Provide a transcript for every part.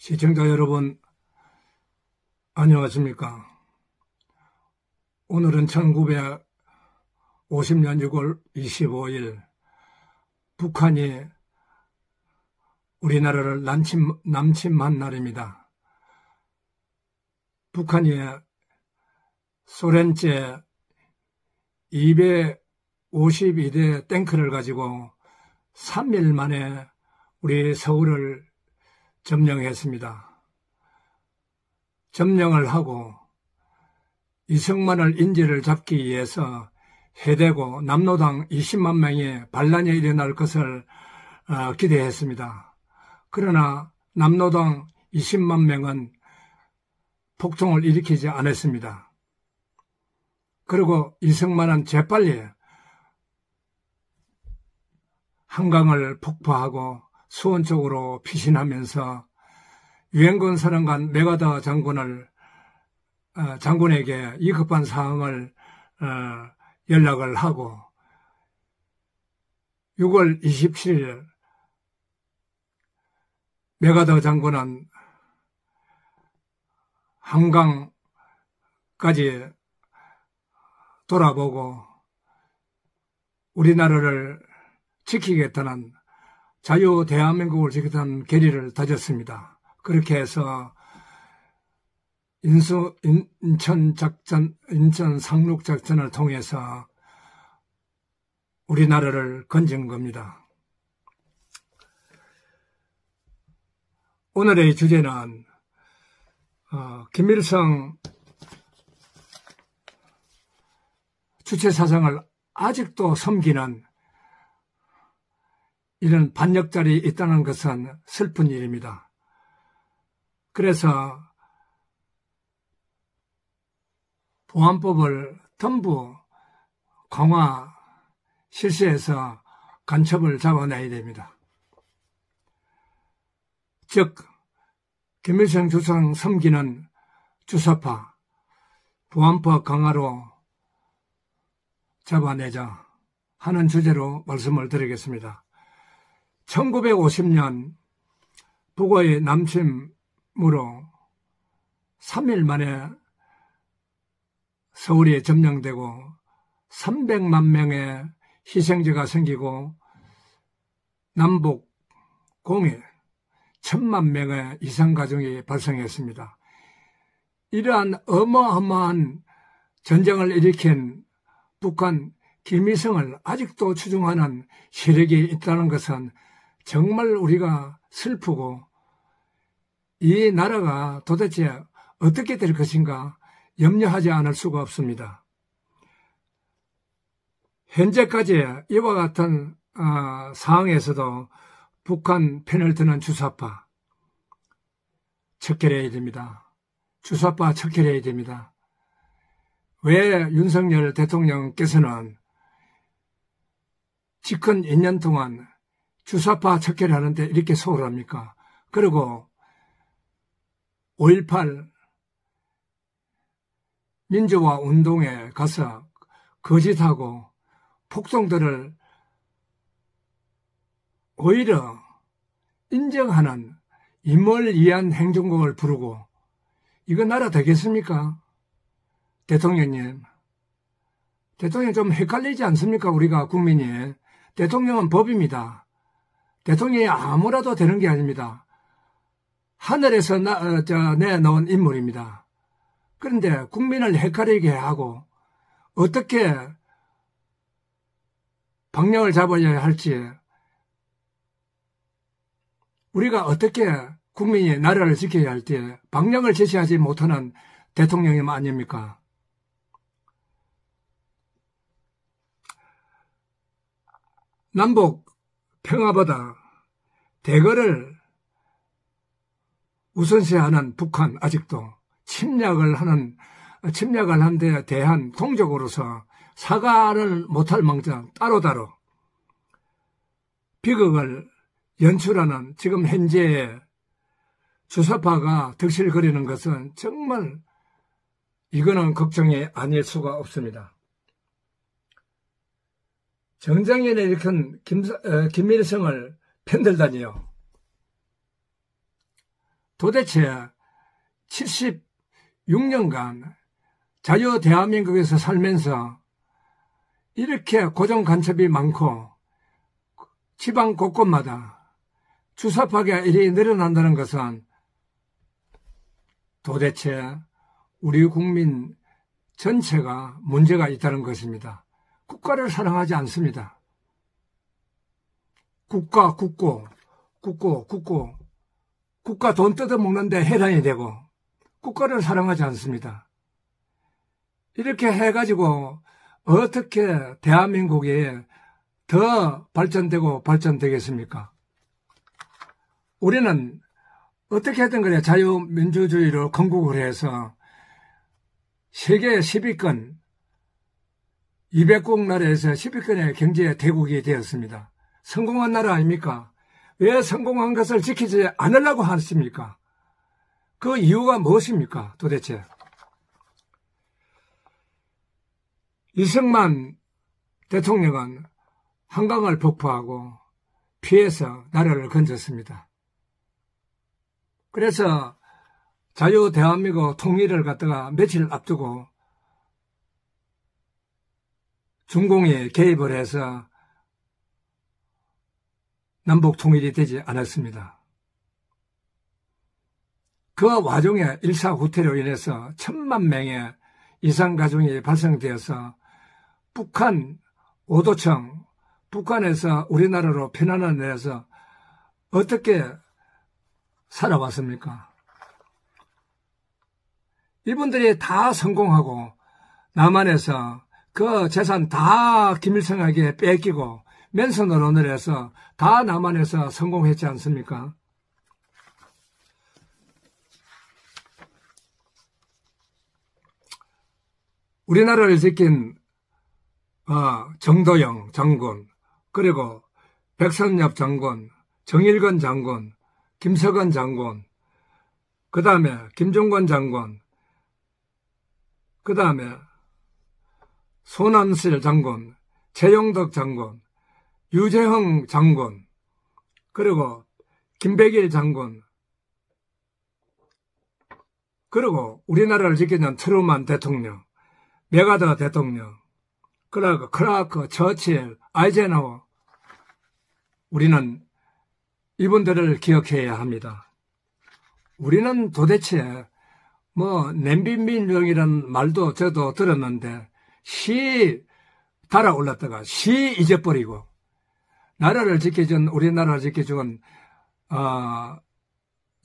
시청자 여러분, 안녕하십니까? 오늘은 1950년 6월 25일 북한이 우리나라를 남침한 날입니다. 북한이 소련제 252대 탱크를 가지고 3일 만에 우리 서울을 점령했습니다. 점령을 하고 이승만을 인질을 잡기 위해서 해대고 남로당 20만 명의 반란이 일어날 것을 기대했습니다. 그러나 남로당 20만 명은 폭동을 일으키지 않았습니다. 그리고 이승만은 재빨리 한강을 폭파하고 수원 쪽으로 피신하면서 유엔군 사령관 메가더 장군에게 이 급한 사항을 연락을 하고 6월 27일 메가더 장군은 한강까지 돌아보고 우리나라를 지키겠다는 자유 대한민국을 지키겠다는 결의를 다졌습니다. 그렇게 해서 인천 상륙작전을 통해서 우리나라를 건진 겁니다. 오늘의 주제는 김일성 주체사상을 아직도 섬기는 이런 반역자리 있다는 것은 슬픈 일입니다. 그래서 보안법을 전부 강화 실시해서 간첩을 잡아내야 됩니다. 즉 김일성 주상 섬기는 주사파 보안법 강화로 잡아내자 하는 주제로 말씀을 드리겠습니다. 1950년 북어의 남침으로 3일 만에 서울이 점령되고 300만 명의 희생자가 생기고 남북 공해 1000만 명의 이산가족이 발생했습니다. 이러한 어마어마한 전쟁을 일으킨 북한 김일성을 아직도 추종하는 세력이 있다는 것은 정말 우리가 슬프고 이 나라가 도대체 어떻게 될 것인가 염려하지 않을 수가 없습니다. 현재까지 이와 같은 상황에서도 북한 편을 드는 주사파 척결해야 됩니다. 주사파 척결해야 됩니다. 왜 윤석열 대통령께서는 집권 2년 동안 주사파 척결하는데 이렇게 소홀합니까? 그리고 5.18 민주화 운동에 가서 거짓하고 폭동들을 오히려 인정하는 임월이한 행정국을 부르고 이거 나라 되겠습니까? 대통령님. 대통령 좀 헷갈리지 않습니까? 우리가 국민이. 대통령은 법입니다. 대통령이 아무라도 되는 게 아닙니다. 하늘에서 내놓은 인물입니다. 그런데 국민을 헷갈리게 하고 어떻게 방향을 잡아야 할지 우리가 어떻게 국민이 나라를 지켜야 할 때 방향을 제시하지 못하는 대통령이 아닙니까? 남북 평화보다 대거를 우선시하는 북한 아직도 침략을 하는 데 대한 동족으로서 사과를 못할 망정 따로따로 비극을 연출하는 지금 현재의 주사파가 득실거리는 것은 정말 이거는 걱정이 아닐 수가 없습니다. 정장현에 일으킨 김일성을 편들다니요. 도대체 76년간 자유 대한민국에서 살면서 이렇게 고정 간첩이 많고 지방 곳곳마다 주사파가 이리 늘어난다는 것은 도대체 우리 국민 전체가 문제가 있다는 것입니다. 국가를 사랑하지 않습니다. 국가 돈 뜯어먹는데 해당이 되고 국가를 사랑하지 않습니다. 이렇게 해가지고 어떻게 대한민국이 더 발전되겠습니까? 우리는 어떻게든 그래 자유민주주의로 건국을 해서 세계 10위권 200국 나라에서 10위권의 경제 대국이 되었습니다. 성공한 나라 아닙니까? 왜 성공한 것을 지키지 않으려고 하십니까? 그 이유가 무엇입니까? 도대체 이승만 대통령은 한강을 폭파하고 피해서 나라를 건졌습니다. 그래서 자유 대한민국 통일을 갖다가 며칠 앞두고 중공이 개입을 해서 남북 통일이 되지 않았습니다. 그 와중에 일사후퇴로 인해서 1000만 명의 이상 가중이 발생되어서 북한 오도청, 북한에서 우리나라로 피난을 내서 어떻게 살아왔습니까? 이분들이 다 성공하고 남한에서 그 재산 다 김일성에게 뺏기고 맨손으로 해서 다 남한에서 성공했지 않습니까? 우리나라를 지킨 정도영 장군, 그리고 백선엽 장군, 정일건 장군, 김석원 장군, 그 다음에 김종건 장군, 그 다음에 손한실 장군, 최용덕 장군, 유재흥 장군, 그리고 김백일 장군, 그리고 우리나라를 지키는 트루만 대통령, 메가더 대통령, 그리고 크라크, 처칠, 아이젠하워, 우리는 이분들을 기억해야 합니다. 우리는 도대체 냄비민정이라는 말도 저도 들었는데 시 달아올랐다가 시 잊어버리고 나라를 지켜준 우리나라를 지켜준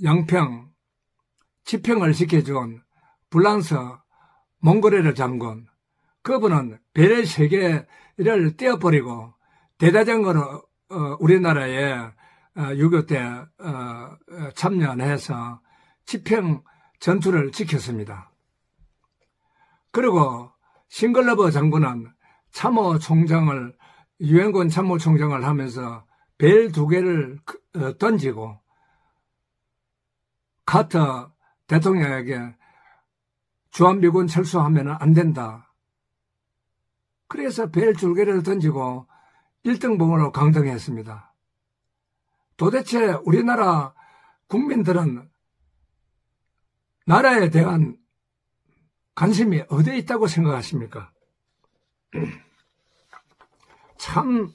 양평, 치평을 지켜준 불란서 몽골레르 장군, 그분은 별 3개를 떼어버리고 대대적으로 우리나라에 6.25 때 참여해서 치평 전투를 지켰습니다. 그리고 싱글러버 장군은 참모총장을 유엔군 참모총장을 하면서 벨 2개를 던지고 카터 대통령에게 주한미군 철수하면 안 된다. 그래서 벨 2개를 던지고 1등봉으로 강등했습니다. 도대체 우리나라 국민들은 나라에 대한 관심이 어디에 있다고 생각하십니까? 참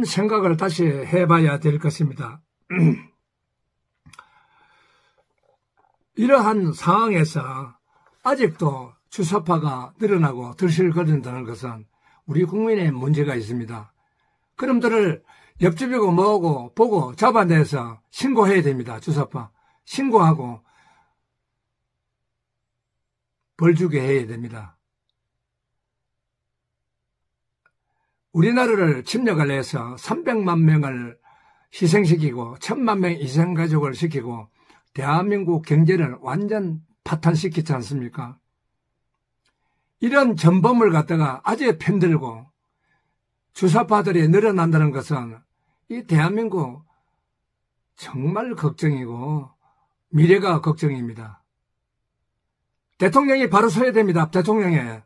생각을 다시 해봐야 될 것입니다. 이러한 상황에서 아직도 주사파가 늘어나고 들실거린다는 것은 우리 국민의 문제가 있습니다. 그놈들을 옆집이고 뭐고 보고 잡아내서 신고해야 됩니다. 주사파. 신고하고 벌 주게 해야 됩니다. 우리나라를 침략을 해서 300만 명을 희생시키고 1000만 명 희생가족을 시키고 대한민국 경제를 완전 파탄시키지 않습니까? 이런 전범을 갖다가 아주 편들고 주사파들이 늘어난다는 것은 이 대한민국 정말 걱정이고 미래가 걱정입니다. 대통령이 바로 서야 됩니다. 대통령이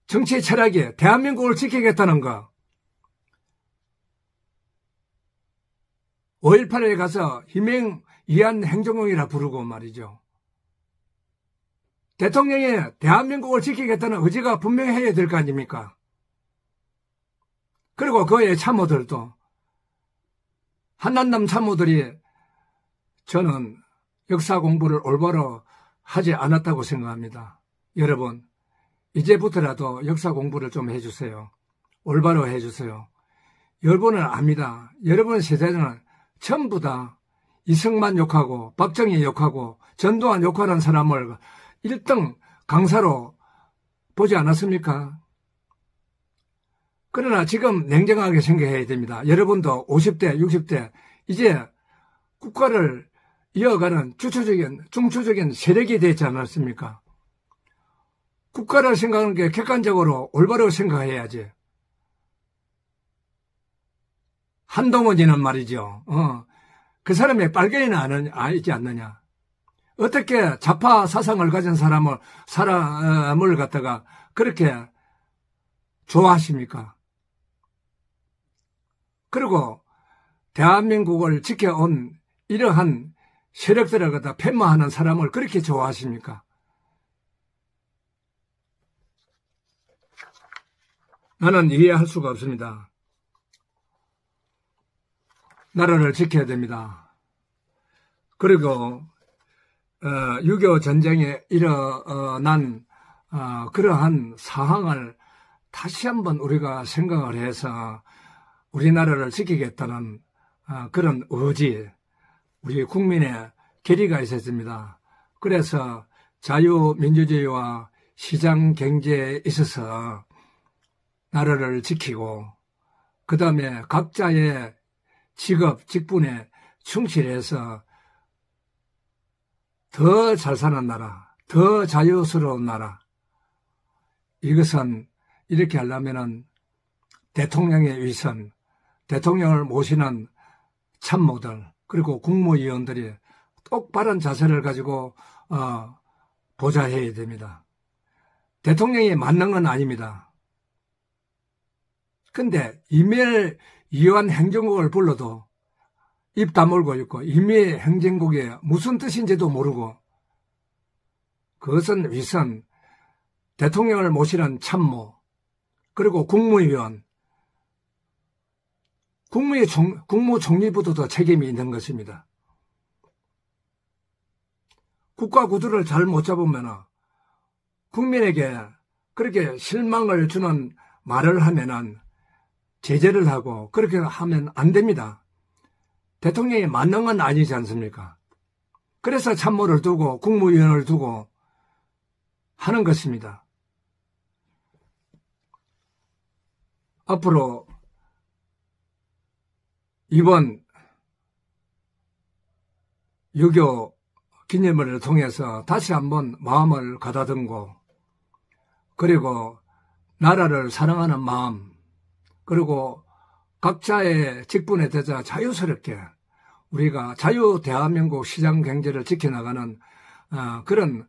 정치 철학이 대한민국을 지키겠다는 거, 5.18에 가서 희명 이한 행정공이라 부르고 말이죠. 대통령이 대한민국을 지키겠다는 의지가 분명해야 될 거 아닙니까? 그리고 그의 참모들도, 한남남 참모들이 저는 역사 공부를 올바로 하지 않았다고 생각합니다. 여러분, 이제부터라도 역사 공부를 좀 해주세요. 올바로 해주세요. 여러분은 압니다. 여러분 세대는 전부 다 이승만 욕하고 박정희 욕하고 전두환 욕하는 사람을 1등 강사로 보지 않았습니까? 그러나 지금 냉정하게 생각해야 됩니다. 여러분도 50대, 60대 이제 국가를 이어가는 중추적인 세력이 되지 않았습니까? 국가를 생각하는 게 객관적으로 올바로 생각해야지. 한동훈이는 말이죠. 그 사람의 빨갱이는 알지 않느냐. 어떻게 좌파 사상을 가진 사람을 갖다가 그렇게 좋아하십니까? 그리고 대한민국을 지켜온 이러한 세력들을 갖다 폄하하는 사람을 그렇게 좋아하십니까? 나는 이해할 수가 없습니다. 나라를 지켜야 됩니다. 그리고 6.25 전쟁에 일어난 그러한 상황을 다시 한번 우리가 생각을 해서 우리나라를 지키겠다는 그런 의지, 우리 국민의 결의가 있었습니다. 그래서 자유민주주의와 시장경제에 있어서 나라를 지키고 그 다음에 각자의 직업, 직분에 충실해서 더 잘 사는 나라, 더 자유스러운 나라. 이것은 이렇게 하려면은 대통령의 위선, 대통령을 모시는 참모들, 그리고 국무위원들이 똑바른 자세를 가지고 보좌해야 됩니다. 대통령이 맞는 건 아닙니다. 근데 이완 행정국을 불러도 입 다물고 있고 임의 행정국이 무슨 뜻인지도 모르고 그것은 위선, 대통령을 모시는 참모, 그리고 국무위원, 국무총리부터도 책임이 있는 것입니다. 국가 구도를 잘 못 잡으면 국민에게 그렇게 실망을 주는 말을 하면은 제재를 하고 그렇게 하면 안 됩니다. 대통령이 맞는 건 아니지 않습니까? 그래서 참모를 두고 국무위원을 두고 하는 것입니다. 앞으로 이번 6.25 기념일을 통해서 다시 한번 마음을 가다듬고 그리고 나라를 사랑하는 마음 그리고 각자의 직분에 대해서 자유스럽게 우리가 자유 대한민국 시장 경제를 지켜나가는 그런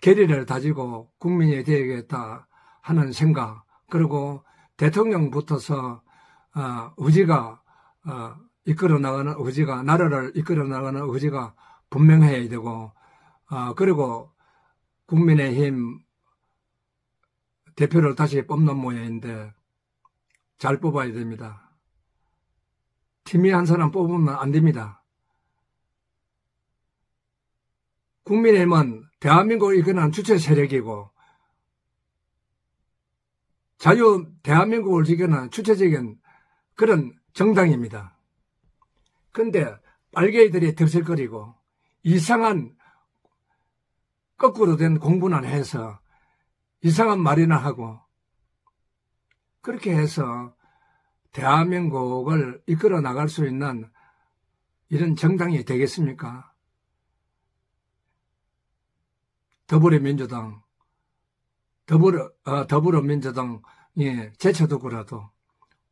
결의를 다지고 국민이 되어야겠다 하는 생각 그리고 대통령 붙어서 의지가 이끌어 나가는 의지가 나라를 이끌어 나가는 의지가 분명해야 되고 그리고 국민의힘 대표를 다시 뽑는 모양인데 잘 뽑아야 됩니다. 팀이 한 사람 뽑으면 안 됩니다. 국민의힘은 대한민국을 이끄는 주체 세력이고 대한민국을 지키는 주체적인 그런 정당입니다. 그런데 빨갱이들이 득실거리고 이상한 거꾸로 된 공부나 해서 이상한 말이나 하고 그렇게 해서 대한민국을 이끌어 나갈 수 있는 이런 정당이 되겠습니까? 더불어민주당이 제쳐두고라도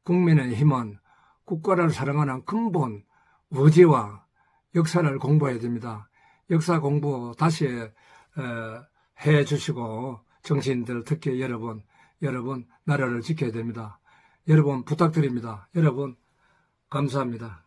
국민의힘은 국가를 사랑하는 근본 의지와 역사를 공부해야 됩니다. 역사 공부 다시 해 주시고 정치인들 특히 여러분 나라를 지켜야 됩니다. 여러분 부탁드립니다. 여러분 감사합니다.